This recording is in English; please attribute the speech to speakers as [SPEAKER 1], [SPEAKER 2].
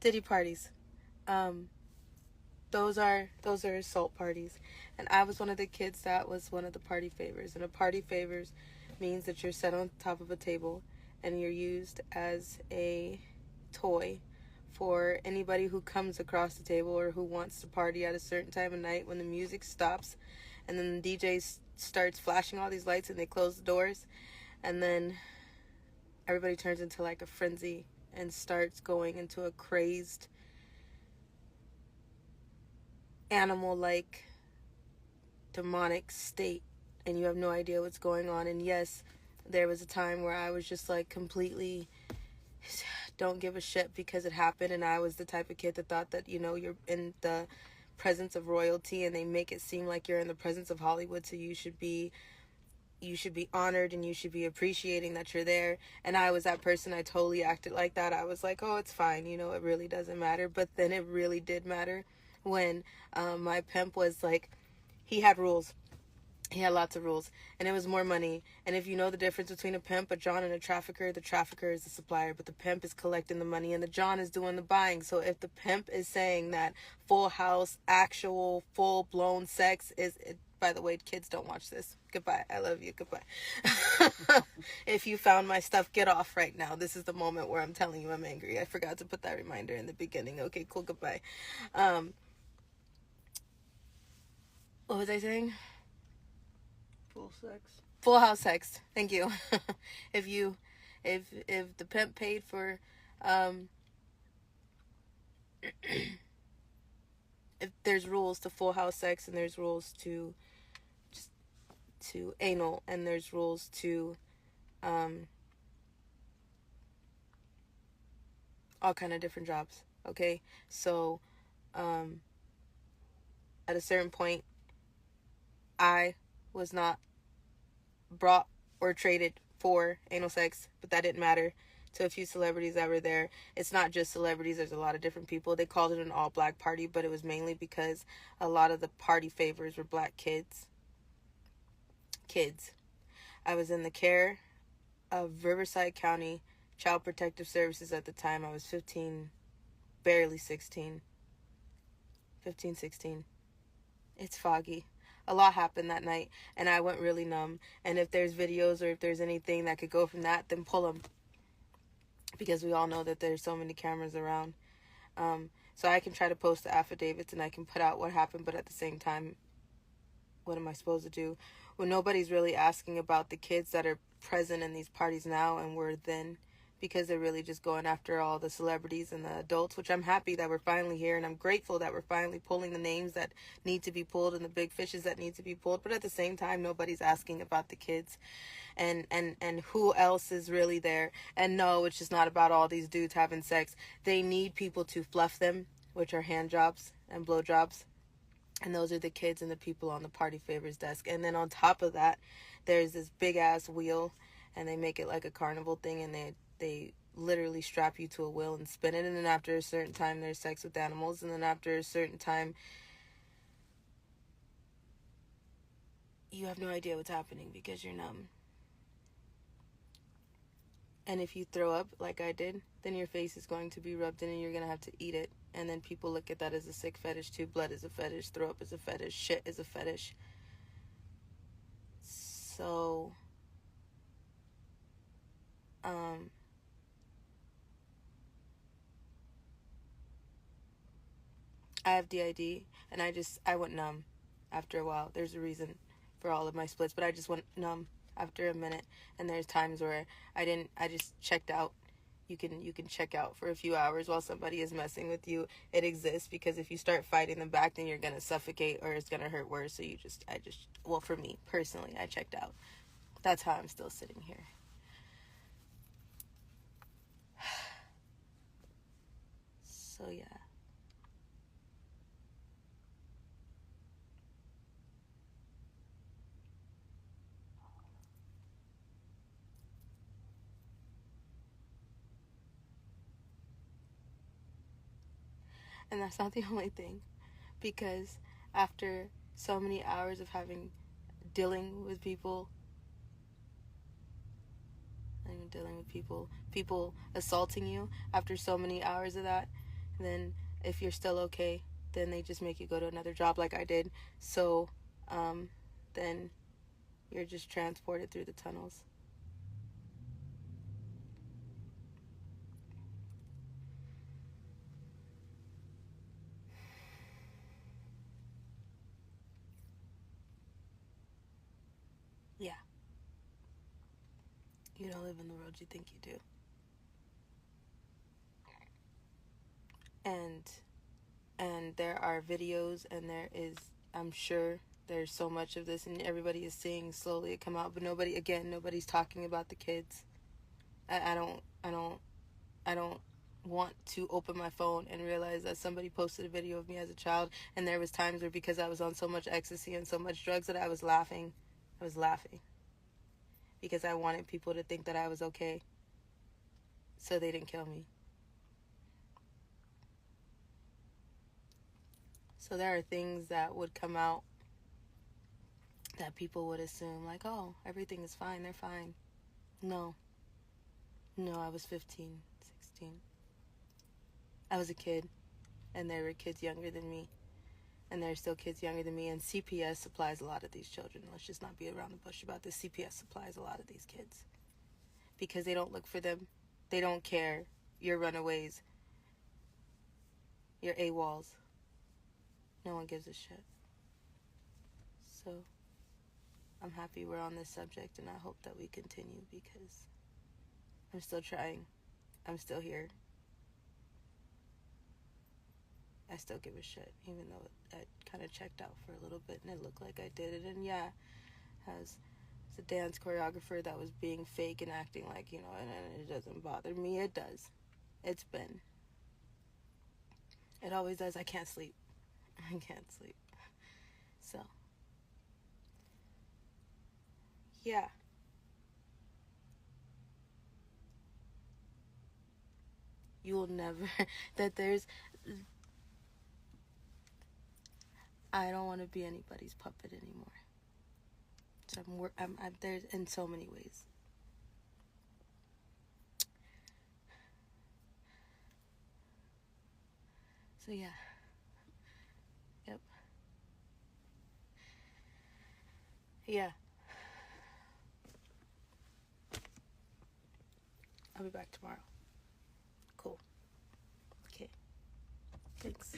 [SPEAKER 1] Diddy parties. Um, those are assault parties, and I was one of the kids that was one of the party favors. And a party favors means that you're set on top of a table, and you're used as a toy for anybody who comes across the table or who wants to party at a certain time of night when the music stops, and then the DJ starts flashing all these lights and they close the doors, and then everybody turns into like a frenzy and starts going into a crazed animal like demonic state, and you have no idea what's going on. And yes, there was a time where I was just like completely don't give a shit because it happened, and I was the type of kid that thought that, you're in the presence of royalty and they make it seem like you're in the presence of Hollywood, so you should be honored and you should be appreciating that you're there. And I was that person. I totally acted like that. I was like, oh, it's fine, it really doesn't matter. But then it really did matter when my pimp was like, he had rules. He had lots of rules, and it was more money. And if you know the difference between a pimp, a John, and a trafficker, the trafficker is the supplier, but the pimp is collecting the money, and the John is doing the buying. So if the pimp is saying that full house, actual, full-blown sex is... By the way, kids, don't watch this. Goodbye. I love you. Goodbye. If you found my stuff, get off right now. This is the moment where I'm telling you I'm angry. I forgot to put that reminder in the beginning. Okay, cool. Goodbye. What was I saying?
[SPEAKER 2] Full sex.
[SPEAKER 1] Full house sex. Thank you. if the pimp paid for, if there's rules to full house sex, and there's rules to anal, and there's rules to all kind of different jobs. Okay, so at a certain point, I was not brought or traded for anal sex, but that didn't matter to a few celebrities that were there. It's not just celebrities, there's a lot of different people. They called it an all-black party, but it was mainly because a lot of the party favors were black kids. I was in the care of Riverside County Child Protective Services at the time. I was 15, barely 16. 15, 16. It's foggy. A lot happened that night, and I went really numb. And if there's videos or if there's anything that could go from that, then pull them. Because we all know that there's so many cameras around. So I can try to post the affidavits and I can put out what happened, but at the same time, what am I supposed to do when nobody's really asking about the kids that are present in these parties now and were then, because they're really just going after all the celebrities and the adults, which I'm happy that we're finally here, and I'm grateful that we're finally pulling the names that need to be pulled and the big fishes that need to be pulled. But at the same time, nobody's asking about the kids and who else is really there. And no, it's just not about all these dudes having sex. They need people to fluff them, which are hand jobs and blow jobs. And those are the kids and the people on the party favors desk. And then on top of that, there's this big ass wheel, and they make it like a carnival thing, and they literally strap you to a wheel and spin it. And then after a certain time, there's sex with animals. And then after a certain time, you have no idea what's happening because you're numb. And if you throw up like I did, then your face is going to be rubbed in and you're going to have to eat it. And then people look at that as a sick fetish too. Blood is a fetish. Throw up is a fetish. Shit is a fetish. So, I have DID, and I went numb after a while. There's a reason for all of my splits, but I just went numb after a minute. And there's times where I just checked out. You can check out for a few hours while somebody is messing with you. It exists, because if you start fighting them back, then you're going to suffocate or it's going to hurt worse. So well, for me personally, I checked out. That's how I'm still sitting here. So yeah. And that's not the only thing, because after so many hours of dealing with people assaulting you, after so many hours of that, Then if you're still okay, then they just make you go to another job like I did. So then you're just transported through the tunnels. Yeah. You don't live in the world you think you do. And there are videos, and there is, I'm sure there's so much of this, and everybody is seeing slowly it come out, but nobody's talking about the kids. I don't want to open my phone and realize that somebody posted a video of me as a child, and there was times where, because I was on so much ecstasy and so much drugs, that I was laughing because I wanted people to think that I was okay, so they didn't kill me. So there are things that would come out that people would assume, like, oh, everything is fine, they're fine. No, I was 15, 16. I was a kid, and there were kids younger than me, and there are still kids younger than me, and CPS supplies a lot of these children. Let's just not be around the bush about this. CPS supplies a lot of these kids because they don't look for them. They don't care. You're runaways. You're AWOLs. No one gives a shit. So I'm happy we're on this subject, and I hope that we continue, because I'm still trying. I'm still here. I still give a shit, even though I kind of checked out for a little bit and it looked like I did it. And yeah, as a dance choreographer that was being fake and acting like, and it doesn't bother me. It does. It's been. It always does. I can't sleep. I can't sleep. So, yeah. You will never, I don't want to be anybody's puppet anymore. So I'm there's in so many ways. So yeah. Yep. Yeah. I'll be back tomorrow. Cool. Okay. Thanks.